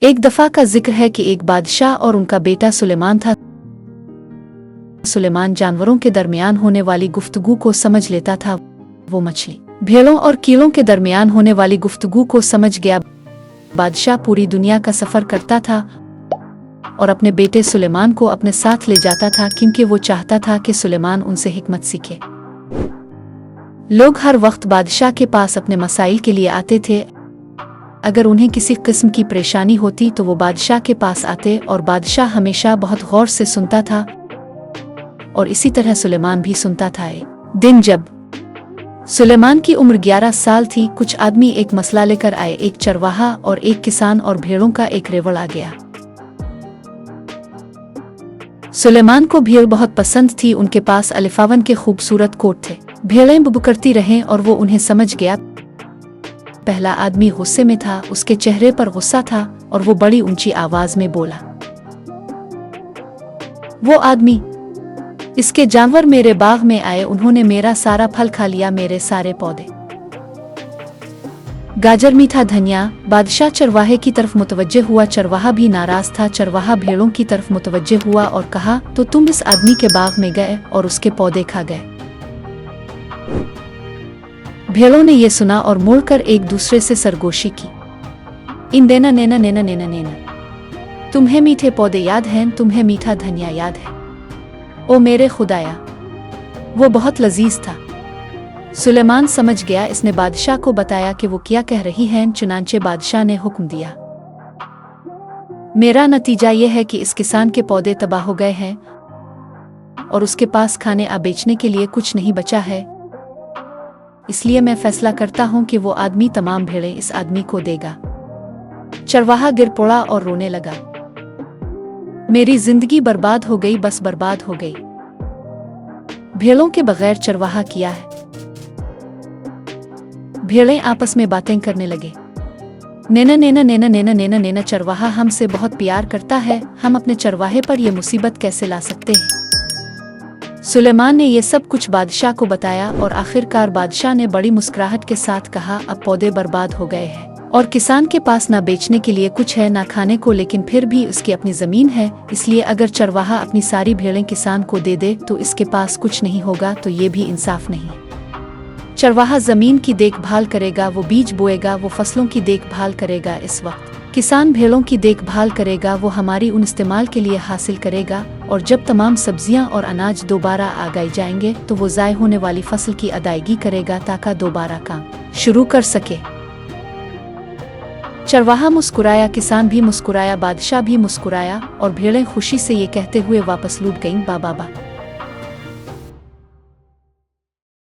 एक दफा का जिक्र है कि एक बादशाह और उनका बेटा सुलेमान था। सुलेमान जानवरों के दरमियान होने वाली गुफ्तगू को समझ लेता था। वो मछली, भेड़ों और कीड़ों के दरमियान होने वाली गुफ्तगू को समझ गया। बादशाह पूरी दुनिया का सफर करता था और अपने बेटे सुलेमान को अपने साथ ले जाता था क्योंकि वो चाहता था कि सुलेमान उनसे हिकमत सीखे। लोग हर वक्त बादशाह के पास अपने मसाइल के लिए आते थे। अगर उन्हें किसी किस्म की परेशानी होती तो वो बादशाह के पास आते और बादशाह हमेशा बहुत गौर से सुनता था और इसी तरह सुलेमान भी सुनता था। एक दिन जब सुलेमान की उम्र 11 साल थी, कुछ आदमी एक मसला लेकर आए। एक चरवाहा और एक किसान और भेड़ों का एक रेवड़ आ गया। सुलेमान को भेड़ बहुत पसंद थी। उनके पास अलिफावन के खूबसूरत कोट थे। भेड़ें बुबुकरती रहें और वो उन्हें समझ गया। पहला आदमी गुस्से में था, उसके चेहरे पर गुस्सा था और वो बड़ी ऊंची आवाज में बोला, वो आदमी, इसके जानवर मेरे बाग में आए, उन्होंने मेरा सारा फल खा लिया, मेरे सारे पौधे, गाजर, मीठा धनिया। बादशाह चरवाहे की तरफ मुतवज्जे हुआ। चरवाहा भी नाराज था। चरवाहा भेड़ों की तरफ मुतवज्जे हुआ और कहा, तो तुम इस आदमी के बाग में गए और उसके पौधे खा गए। भेड़ों ने यह सुना और मुड़कर एक दूसरे से सरगोशी की। इन देना नेना नेना नेना नेना, तुम्हें मीठे पौधे याद हैं, तुम्हें मीठा धनिया याद है। ओ मेरे खुदाया, वो बहुत लजीज था। सुलेमान समझ गया। इसने बादशाह को बताया कि वो क्या कह रही हैं। चुनांचे बादशाह ने हुक्म दिया, मेरा नतीजा यह है कि इस किसान के पौधे तबाह हो गए हैं और उसके पास खाने आ बेचने के लिए कुछ नहीं बचा है। इसलिए मैं फैसला करता हूं कि वो आदमी तमाम भेड़ें इस आदमी को देगा। चरवाहा गिर पड़ा और रोने लगा, मेरी जिंदगी बर्बाद हो गई, बस बर्बाद हो गई। भेड़ों के बगैर चरवाहा किया है। भेड़ें आपस में बातें करने लगे। नेना नेना नेना नेना नेना नेना, चरवाहा हमसे बहुत प्यार करता है, हम अपने चरवाहे पर यह मुसीबत कैसे ला सकते हैं। सुलेमान ने यह सब कुछ बादशाह को बताया और आखिरकार बादशाह ने बड़ी मुस्कुराहट के साथ कहा, अब पौधे बर्बाद हो गए हैं और किसान के पास ना बेचने के लिए कुछ है ना खाने को, लेकिन फिर भी उसकी अपनी जमीन है। इसलिए अगर चरवाहा अपनी सारी भेड़ें किसान को दे दे तो इसके पास कुछ नहीं होगा, तो ये भी इंसाफ नहीं। चरवाहा जमीन की देखभाल करेगा, वो बीज बोएगा, वो फसलों की देखभाल करेगा। इस वक्त किसान भेड़ों की देखभाल करेगा, वो हमारी उन इस्तेमाल के लिए हासिल करेगा और जब तमाम सब्जियां और अनाज दोबारा आ गए जाएंगे तो वो ज़ाय होने वाली फसल की अदायगी करेगा ताकि दोबारा काम शुरू कर सके। चरवाहा मुस्कुराया, किसान भी मुस्कुराया, बादशाह भी मुस्कुराया और भेड़ें खुशी से ये कहते हुए वापस लौट गईं, बा बा बा।